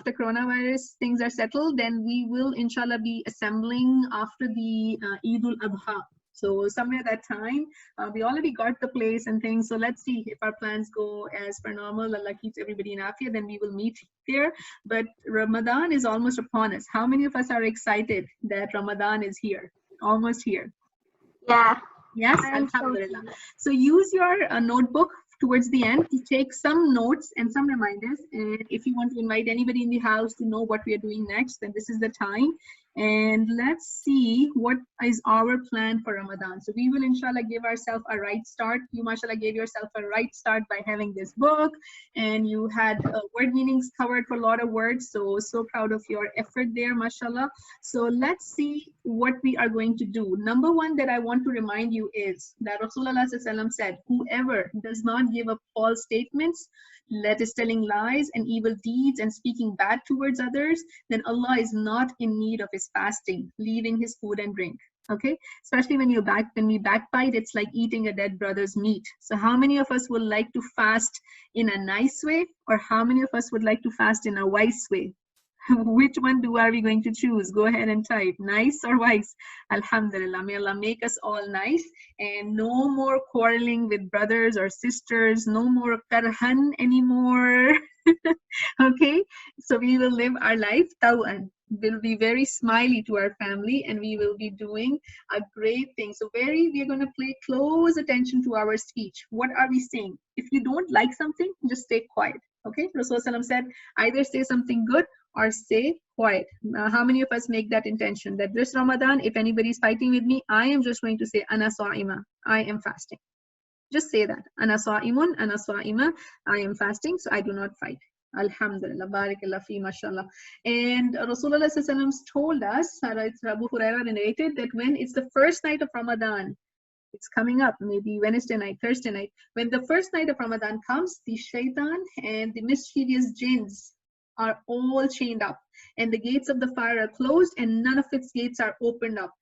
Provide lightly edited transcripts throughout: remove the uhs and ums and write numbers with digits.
after coronavirus things are settled, then we will inshallah be assembling after the Eid al-Adha. So somewhere that time, we already got the place and things. So let's see if our plans go as per normal. Allah keeps everybody in afia, then we will meet there. But Ramadan is almost upon us. How many of us are excited that Ramadan is here? Almost here. Yeah. Yes, alhamdulillah. So use your notebook towards the end to take some notes and some reminders. And if you want to invite anybody in the house to know what we are doing next, then this is the time. And let's see what is our plan for Ramadan. So we will inshallah give ourselves a right start. You mashallah gave yourself a right start by having this book, and you had word meanings covered for a lot of words. So proud of your effort there, mashallah. So let's see what we are going to do. Number one that I want to remind you is that Rasulullah SAW said, whoever does not give up false statements, that is telling lies and evil deeds and speaking bad towards others, then Allah is not in need of his fasting, leaving his food and drink. Okay, especially when we backbite, it's like eating a dead brother's meat. So how many of us would like to fast in a nice way, or how many of us would like to fast in a wise way? Which one are we going to choose? Go ahead and type, nice or wise. Alhamdulillah, may Allah make us all nice, and no more quarreling with brothers or sisters, no more karhan anymore. Okay, so we will live our life taw'an. We'll be very smiley to our family, and we will be doing a great thing. So we are going to pay close attention to our speech. What are we saying? If you don't like something, just stay quiet. Okay, Rasulullah said, either say something good or stay quiet. How many of us make that intention that this Ramadan, if anybody is fighting with me, I am just going to say ana sa'ima, I am fasting. Just say that, ana sa'imun, ana sa'ima, I am fasting, so I do not fight. Alhamdulillah, barakallah fi, mashallah. And Rasulullah SAW told us, Abu Hurairah narrated, that when it's the first night of Ramadan, it's coming up, maybe Wednesday night, Thursday night, when the first night of Ramadan comes, the shaitan and the mischievous jinns are all chained up, and the gates of the fire are closed, and none of its gates are opened up,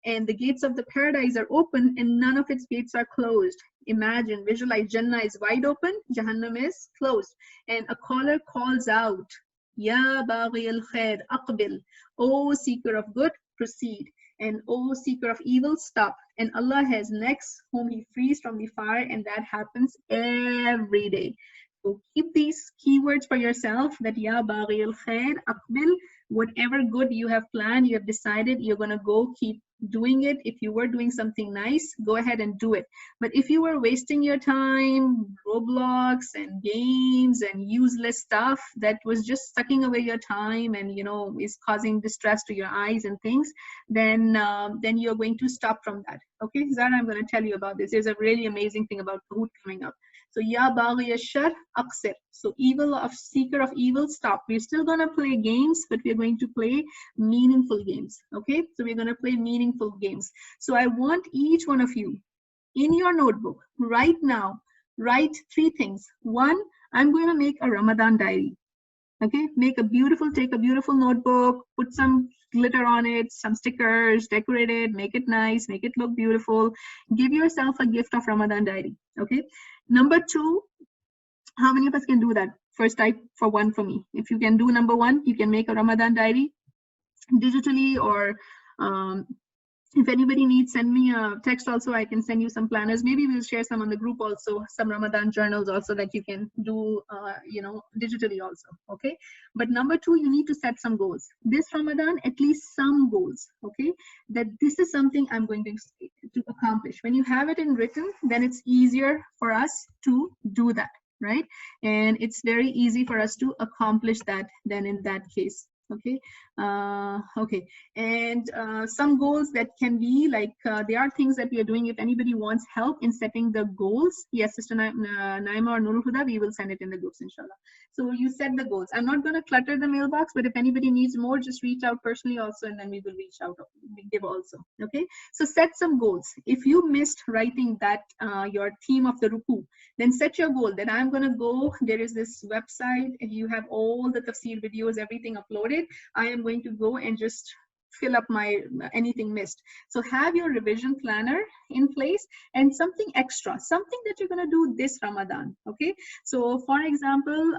and the gates of the paradise are open, and none of its gates are closed. Imagine, visualize, Jannah is wide open, Jahannam is closed, and a caller calls out, Ya baghi al-khair aqbil, O seeker of good, proceed, and O seeker of evil, stop. And Allah has next whom he frees from the fire, and that happens every day. So keep these keywords for yourself, that Ya baghi al-khair aqbil, whatever good you have planned, you have decided you're going to go keep doing it. If you were doing something nice, go ahead and do it. But if you were wasting your time, Roblox and games and useless stuff that was just sucking away your time and is causing distress to your eyes and things, then you're going to stop from that. Okay, Zara, I'm going to tell you about this. There's a really amazing thing about Kahoot coming up. So Ya baghi ash-shar aqsir. So seeker of evil, stop. We're still gonna play games, but we're going to play meaningful games. Okay, so we're gonna play meaningful games. So I want each one of you in your notebook right now, write 3 things. 1, I'm going to make a Ramadan diary. Okay, take a beautiful notebook, put some glitter on it, some stickers, decorate it, make it nice, make it look beautiful. Give yourself a gift of Ramadan diary. Okay. Number 2, how many of us can do that? First type for 1 for me. If you can do number 1, you can make a Ramadan diary digitally, or if anybody needs, send me a text also. I can send you some planners. Maybe we'll share some on the group also, some Ramadan journals also that you can do, digitally also. Okay. But number 2, you need to set some goals. This Ramadan, at least some goals. Okay. That this is something I'm going to accomplish. When you have it in written, then it's easier for us to do that, right? And it's very easy for us to accomplish that then in that case. Okay. Okay. And some goals that can be like, there are things that we are doing. If anybody wants help in setting the goals, yes, Sister Naima or Nurul Huda, we will send it in the groups, inshallah. So you set the goals. I'm not going to clutter the mailbox, but if anybody needs more, just reach out personally also, and then we will reach out, we give also. Okay. So set some goals. If you missed writing that, your theme of the ruku, then set your goal that I'm going to go, there is this website and you have all the tafsir videos, everything uploaded. I am going to go and just fill up my anything missed. So have your revision planner in place and something extra, something that you're going to do this Ramadan. Okay, so for example,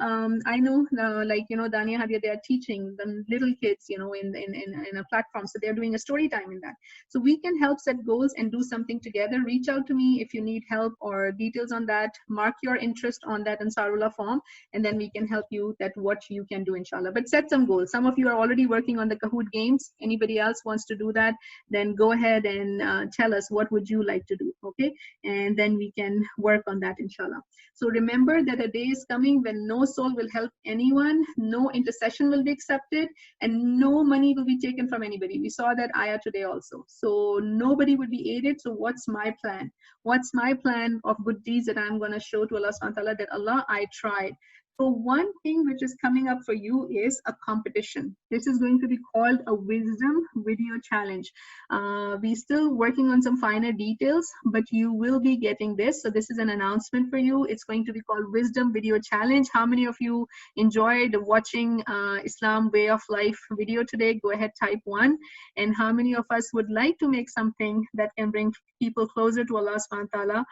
I know like Dania Hadia, they are teaching the little kids in a platform, so they're doing a story time in that. So we can help set goals and do something together. Reach out to me if you need help or details on that. Mark your interest on that Ansarullah form, and then we can help you that what you can do, inshallah. But set some goals. Some of you are already working on the Kahoot games. Anybody else wants to do that, then go ahead and tell us what would you like to do. Okay, and then we can work on that, inshallah. So remember that a day is coming when no soul will help anyone, no intercession will be accepted, and no money will be taken from anybody. We saw that ayah today also. So nobody would be aided. So what's my plan? What's my plan of good deeds that I'm going to show to Allah SWT, that Allah, I tried. So one thing which is coming up for you is a competition. This is going to be called a wisdom video challenge. We're still working on some finer details, but you will be getting this. So this is an announcement for you. It's going to be called wisdom video challenge. How many of you enjoyed watching Islam way of life video today? Go ahead, type 1. And how many of us would like to make something that can bring people closer to Allah SWT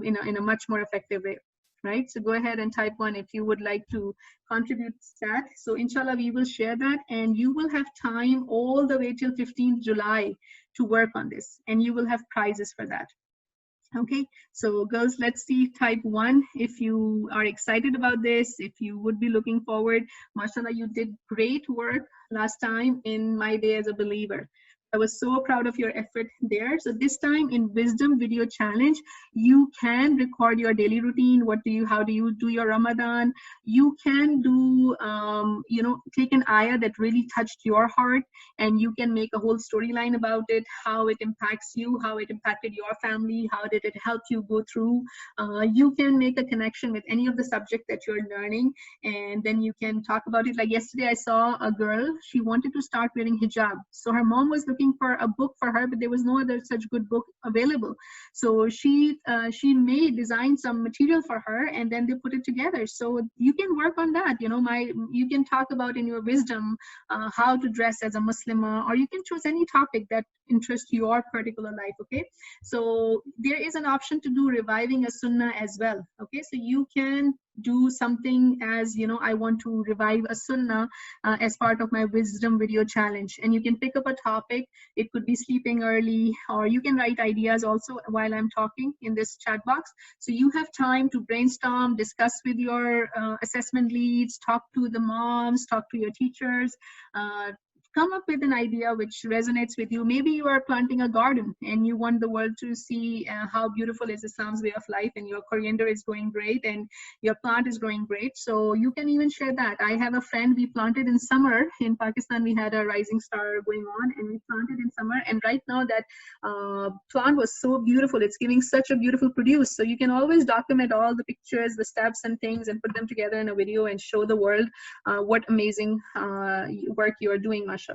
in a much more effective way? Right, so go ahead and type 1 if you would like to contribute that. So inshallah, we will share that, and you will have time all the way till 15th July to work on this, and you will have prizes for that. Okay, so girls, let's see, type 1 if you are excited about this, if you would be looking forward. Mashallah, you did great work last time in My Day as a Believer. I was so proud of your effort there. So this time in Wisdom Video Challenge, you can record your daily routine. How do you do your Ramadan? You can do, take an ayah that really touched your heart, and you can make a whole storyline about it, how it impacts you, how it impacted your family, how did it help you go through. You can make a connection with any of the subject that you're learning, and then you can talk about it. Like yesterday, I saw a girl, she wanted to start wearing hijab. So her mom was looking for a book for her, but there was no other such good book available. So she designed some material for her, and then they put it together. So you can work on that. You can talk about in your wisdom how to dress as a Muslimah, or you can choose any topic that interests your particular life. Okay, so there is an option to do reviving a sunnah as well. Okay, so you can do something as I want to revive a sunnah as part of my wisdom video challenge, and you can pick up a topic. It could be sleeping early, or you can write ideas also while I'm talking in this chat box. So you have time to brainstorm, discuss with your assessment leads, talk to the moms, talk to your teachers, come up with an idea which resonates with you. Maybe you are planting a garden and you want the world to see how beautiful is Islam's way of life, and your coriander is growing great and your plant is growing great. So you can even share that. I have a friend, we planted in summer in Pakistan. We had a rising star going on, and we planted in summer, and right now that plant was so beautiful. It's giving such a beautiful produce. So you can always document all the pictures, the steps and things, and put them together in a video and show the world what amazing work you are doing, mashallah.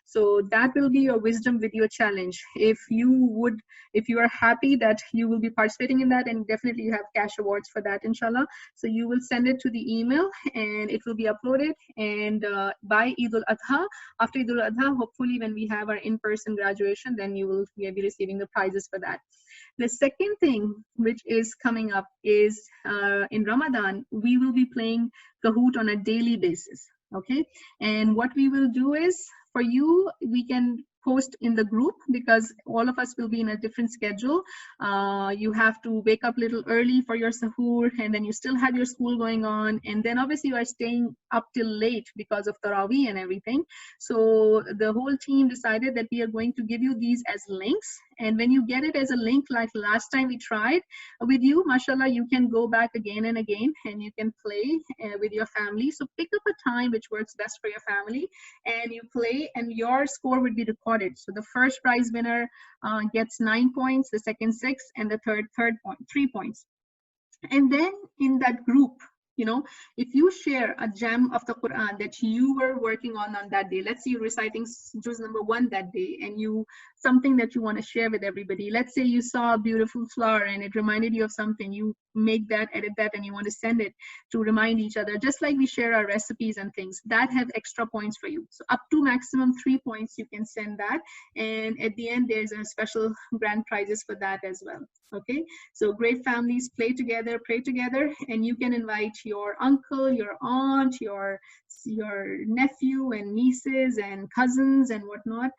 So that will be your wisdom video challenge. If you are happy that you will be participating in that, and definitely you have cash awards for that, inshallah. So you will send it to the email, and it will be uploaded, and by Eid al-Adha, after Eid al-Adha, hopefully when we have our in-person graduation, then you will be receiving the prizes for that. The second thing which is coming up is in Ramadan, we will be playing Kahoot on a daily basis. Okay, and what we will do is, for you, we can post in the group, because all of us will be in a different schedule. You have to wake up a little early for your sahur, and then you still have your school going on, and then obviously you are staying up till late because of Taraweeh and everything. So the whole team decided that we are going to give you these as links, and when you get it as a link, like last time we tried with you, mashallah, you can go back again and again, and you can play with your family. So pick up a time which works best for your family, and you play, and your score would be recorded. So the first prize winner gets 9 points, the second 6, and the third 3 points. And then in that group, if you share a gem of the Quran that you were working on that day, let's say you're reciting juz number 1 that day, and you something that you want to share with everybody. Let's say you saw a beautiful flower and it reminded you of something. You make that, edit that, and you want to send it to remind each other, just like we share our recipes and things that have extra points for you. So up to maximum 3 points you can send that, and at the end there's a special grand prizes for that as well. Okay, so great families play together, pray together, and you can invite your uncle, your aunt, your nephew and nieces and cousins and whatnot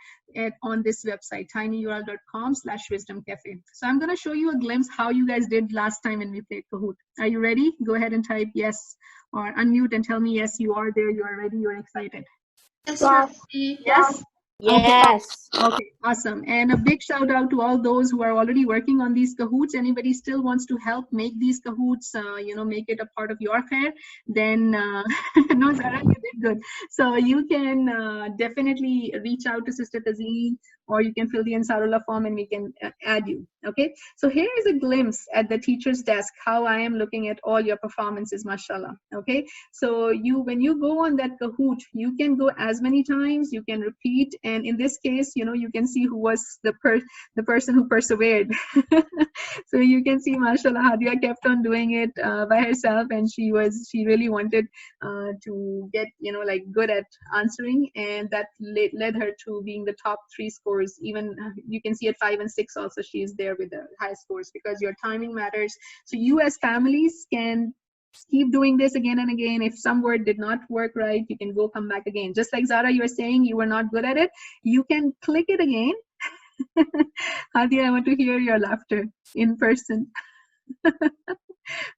on this website, tinyurl.com/wisdomcafe. So I'm going to show you a glimpse how you guys did last time when we played Kahoot. Are you ready? Go ahead and type yes or unmute and tell me yes, you are there, you are ready, you're excited. Yes. Yes. Yes. Okay, awesome. And a big shout out to all those who are already working on these Kahoots. Anybody still wants to help make these Kahoots, make it a part of your fair, then no, Zara, you did good. So you can definitely reach out to Sister Tazeen, or you can fill the Ansarullah form and we can add you. Okay, so here is a glimpse at the teacher's desk, how I am looking at all your performances, mashallah. Okay, so when you go on that Kahoot, you can go as many times, you can repeat, and in this case, you can see who was the person who persevered. So you can see, mashallah, Hadia kept on doing it by herself, and she really wanted to get good at answering, and that led her to being the top 3 scores. Even you can see at 5 and 6 also she is there with the high scores, because your timing matters. So you as families can keep doing this again and again. If some word did not work right, you can come back again. Just like Zara, you were saying you were not good at it, you can click it again. Hadia, I want to hear your laughter in person.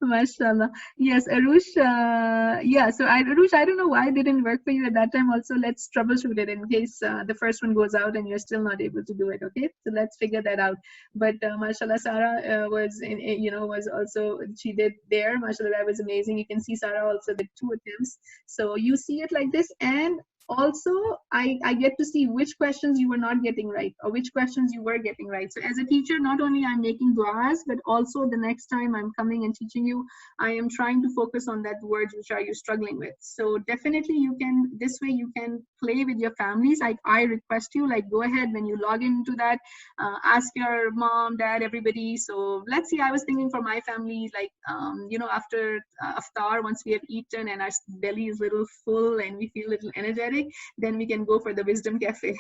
Mashallah. Yes, Arush. Yeah, so Arush, I don't know why it didn't work for you at that time. Also, let's troubleshoot it in case the first one goes out and you're still not able to do it. Okay, so let's figure that out. But mashallah, Sarah was also, she did there. Mashallah, that was amazing. You can see Sarah also did 2 attempts. So you see it like this, and also I get to see which questions you were not getting right or which questions you were getting right. So as a teacher, not only I'm making du'as, but also the next time I'm coming and teaching you, I am trying to focus on that words which are you struggling with. So definitely this way you can play with your families. I request you, go ahead when you log into that, ask your mom, dad, everybody. So let's see, I was thinking for my family, after iftar, once we have eaten and our belly is a little full and we feel a little energetic, then we can go for the Wisdom Cafe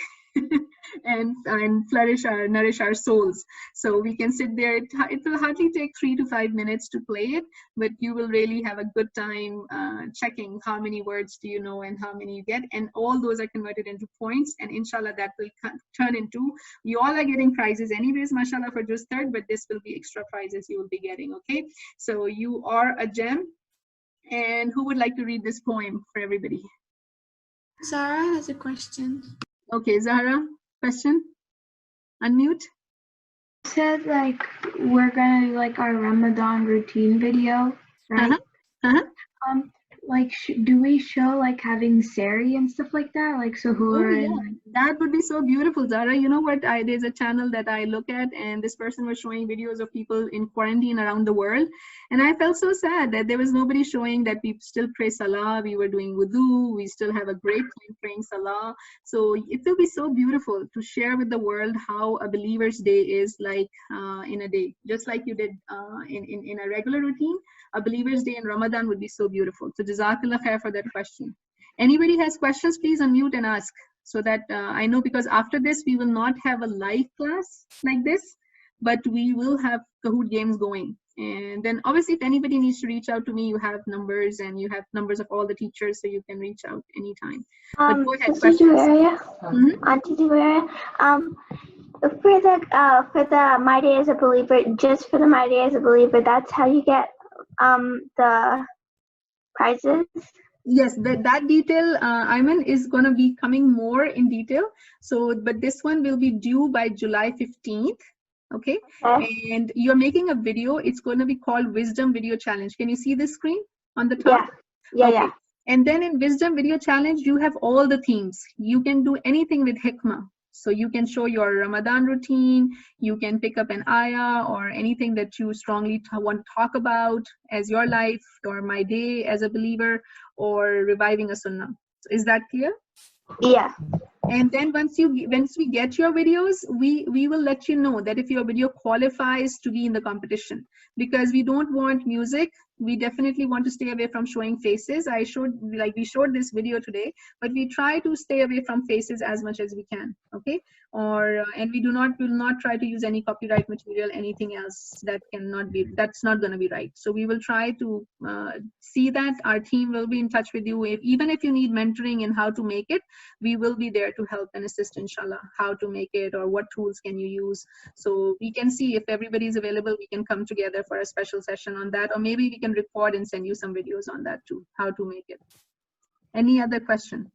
and nourish our souls. So we can sit there. It will hardly take 3 to 5 minutes to play it, but you will really have a good time checking how many words do you know and how many you get, and all those are converted into points, and inshallah that will turn into, you all are getting prizes anyways, mashallah, for just third, but this will be extra prizes you will be getting. Okay, so you are a gem. And who would like to read this poem for everybody? Zara has a question. Okay, Zahra, question? Unmute. You said we're gonna do our Ramadan routine video, right? Do we show having sari and stuff like that, suhoor? Yeah. That would be so beautiful, Zara. You know what? There's a channel that I look at, and this person was showing videos of people in quarantine around the world, and I felt so sad that there was nobody showing that we still pray salah, we were doing wudu, we still have a great time praying salah. So it will be so beautiful to share with the world how a believer's day is in a day, just like you did in a regular routine. A believer's day in Ramadan would be so beautiful. So Jazakallah khair for that question. Anybody has questions, please unmute and ask, so that I know, because after this we will not have a live class like this, but we will have Kahoot games going. And then obviously if anybody needs to reach out to me, you have numbers, and you have numbers of all the teachers, so you can reach out anytime. But go ahead, questions. Auntie Juwaria, for the My Day as a Believer, just for the My Day as a Believer, that's how you get the prizes? Yes, that detail, Ayman, is going to be coming more in detail. So, but this one will be due by July 15th. Okay. And you're making a video. It's going to be called Wisdom Video Challenge. Can you see this screen on the top? Yeah. And then in Wisdom Video Challenge, you have all the themes. You can do anything with hikmah. So you can show your Ramadan routine, you can pick up an ayah or anything that you strongly want to talk about as your life, or my day as a believer, or reviving a sunnah. Is that clear? Yeah. And then once we get your videos, we will let you know that if your video qualifies to be in the competition, because we don't want music. We definitely want to stay away from showing faces. We showed this video today, but we try to stay away from faces as much as we can. Okay. And we will not try to use any copyright material, anything else that's not going to be right. So we will try to see that. Our team will be in touch with you. Even if you need mentoring in how to make it, we will be there to help and assist, inshallah, how to make it or what tools can you use. So we can see if everybody is available, we can come together for a special session on that, or maybe we can record and send you some videos on that too, how to make it. Any other question?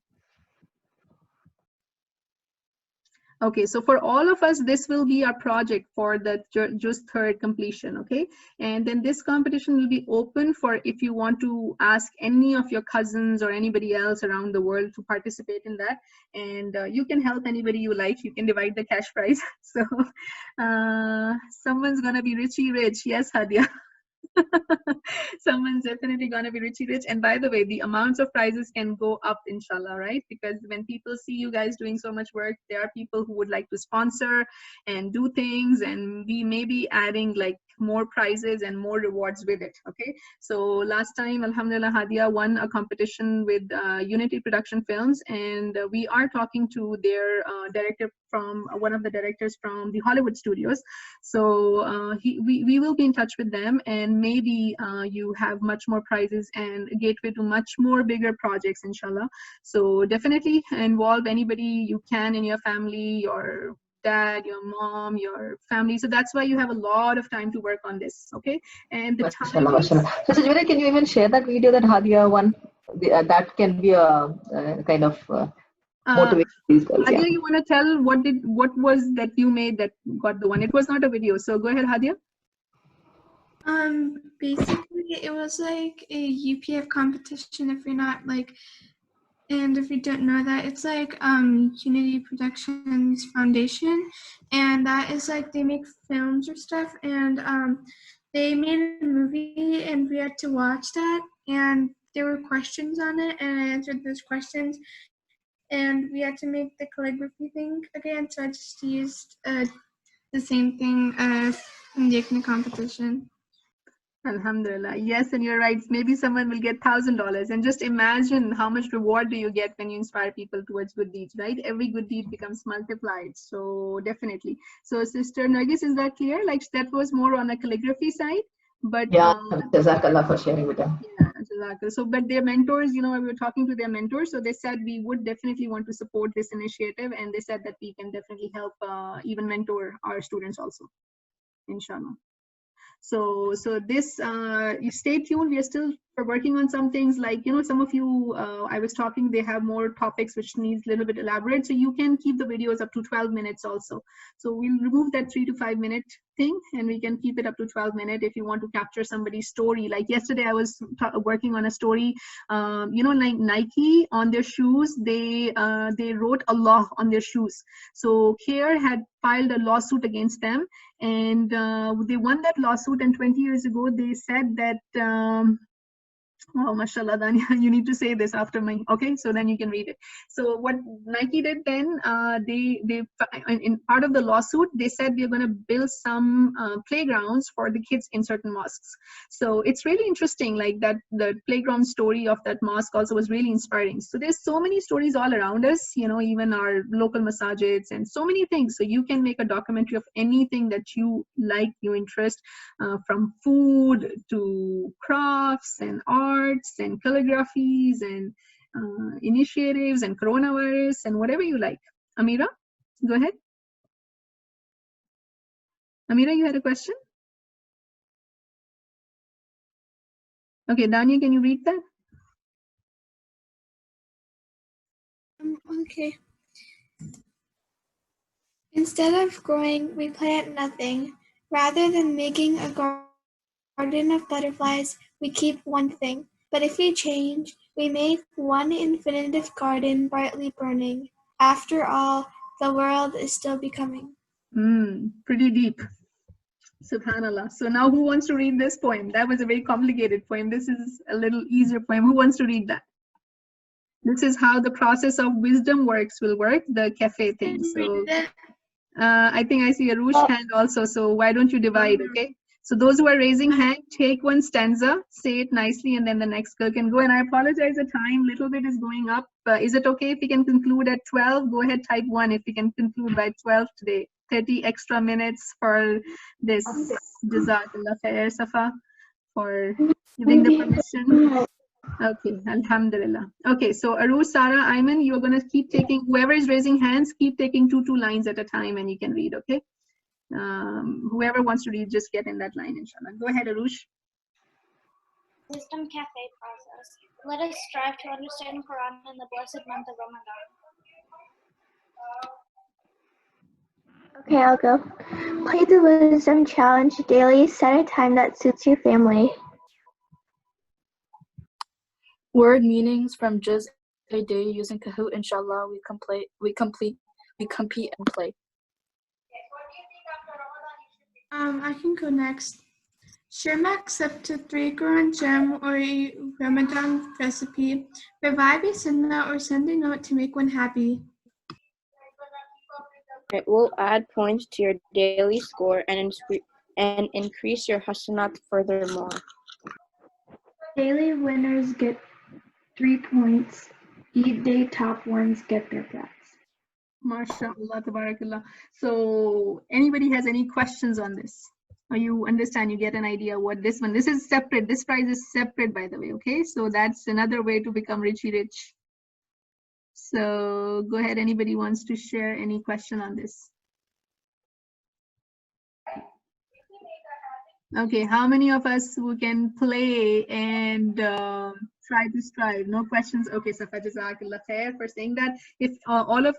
Okay, so for all of us, this will be our project for the just third completion, okay? And then this competition will be open for if you want to ask any of your cousins or anybody else around the world to participate in that. And you can help anybody you like. You can divide the cash prize. So someone's gonna be richy rich. Yes, Hadia. Someone's definitely gonna be richy rich. And by the way, the amounts of prizes can go up, inshallah, right? Because when people see you guys doing so much work, there are people who would like to sponsor and do things, and we may be adding like more prizes and more rewards with it. Okay, so last time, alhamdulillah, Hadia won a competition with Unity Production Films, and we are talking to their director, from one of the directors from the Hollywood studios. So we will be in touch with them, and maybe you have much more prizes and a gateway to much more bigger projects, inshallah. So definitely involve anybody you can in your family, your dad, your mom, your family. So that's why you have a lot of time to work on this. Okay, and the time is, so Sajjada, can you even share that video that Hadia won? That can be a kind of motivation for these guys. Hadia, you want to tell what was that you made that got the one? It was not a video, so go ahead, Hadia. Basically, it was like a UPF competition. If you're not like, and if you don't know that, it's like Unity Productions Foundation, and that is like they make films or stuff, and they made a movie, and we had to watch that, and there were questions on it, and I answered those questions, and we had to make the calligraphy thing again, so I just used the same thing as in the competition. Alhamdulillah. Yes, and you're right. Maybe someone will get $1,000, and just imagine how much reward do you get when you inspire people towards good deeds, right? Every good deed becomes multiplied. So definitely. So Sister Nargis, is that clear? Like that was more on a calligraphy side, but yeah, Jazakallah for sharing with them. Yeah, Jazakallah. So, but their mentors, we were talking to their mentors, so they said we would definitely want to support this initiative, and they said that we can definitely help even mentor our students also, inshallah. So this, you stay tuned. We are still working on some things, like some of you I was talking, they have more topics which needs a little bit elaborate, so you can keep the videos up to 12 minutes also. So we'll remove that 3 to 5 minute thing, and we can keep it up to 12 minutes if you want to capture somebody's story. Like yesterday I was working on a story, like Nike on their shoes, they wrote Allah on their shoes. So Care had filed a lawsuit against them, and they won that lawsuit, and 20 years ago they said that oh, mashallah, Dania, you need to say this after me. Okay, so then you can read it. So what Nike did then, they in part of the lawsuit, they said they're going to build some playgrounds for the kids in certain mosques. So it's really interesting, like that the playground story of that mosque also was really inspiring. So there's so many stories all around us, even our local masajids and so many things. So you can make a documentary of anything that you like, you interest, from food to crafts and arts and calligraphies and initiatives and coronavirus and whatever you like. Amira, go ahead. Amira, you had a question? Okay, Dania, can you read that? Okay. Instead of growing, we plant nothing. Rather than making a garden of butterflies, we keep one thing. But if we change, we make one infinitive garden brightly burning. After all, the world is still becoming. Pretty deep. Subhanallah. So now who wants to read this poem? That was a very complicated poem. This is a little easier poem. Who wants to read that? This is how the process of wisdom works will work, the cafe thing. So I think I see a Rush hand also. So why don't you divide, okay? So those who are raising hand, take one stanza, say it nicely, and then the next girl can go. And I apologize, the time little bit is going up. Is it okay if we can conclude at 12? Go ahead, type 1 if we can conclude by 12 today. 30 extra minutes for this. Jazakallah khair, Safa, for giving the permission. Okay, alhamdulillah. Okay, so Arush, Sarah, Ayman, you're going to keep taking, whoever is raising hands, keep taking two lines at a time and you can read, okay? Whoever wants to read, just get in that line, inshallah. Go ahead, Arush. Wisdom Cafe process. Let us strive to understand Quran in the blessed month of Ramadan. Okay, I'll go. Play the Wisdom Challenge daily. Set a time that suits your family. Word meanings from Juz a day using Quran In Sha Allah. We compete and play. I can go next. Share max up to 3 Quran gem or a Ramadan recipe. Revive a sunnah or send a note to make one happy. It will add points to your daily score and increase your hasanat furthermore. Daily winners get 3 points. Eid day top ones get their prize. MashaAllah, tabarakallah. So anybody has any questions on this? Or you understand, you get an idea what this one, this is separate, this prize is separate, by the way, okay? So that's another way to become richy rich. So go ahead, anybody wants to share any question on this? Okay, how many of us who can play and try to strive? No questions? Okay, Safa, Jazakallah khair for saying that. If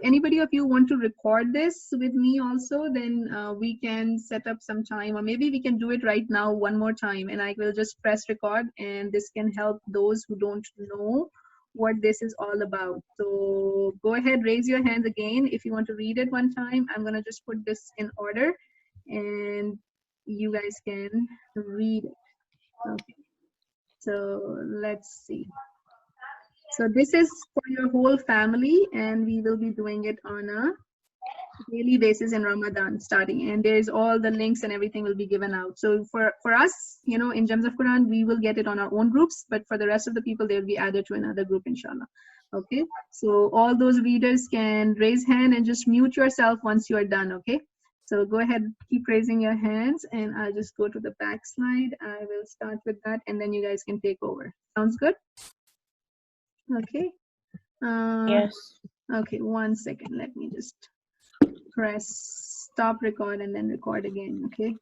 anybody of you want to record this with me also, then we can set up some time, or maybe we can do it right now one more time, and I will just press record, and this can help those who don't know what this is all about. So go ahead, raise your hands again if you want to read it one time. I'm gonna just put this in order, and you guys can read it. Okay, so let's see. So this is for your whole family, and we will be doing it on a daily basis in Ramadan starting, and there's all the links and everything will be given out. So for us, you know, in Gems of Quran, we will get it on our own groups, but for the rest of the people, they'll be added to another group, inshallah. Okay, so all those readers can raise hand and just mute yourself once you are done. Okay, so go ahead, keep raising your hands, and I'll just go to the back slide. I will start with that, and then you guys can take over. Sounds good? Okay. Yes. Okay, 1 second. Let me just press stop record and then record again. Okay.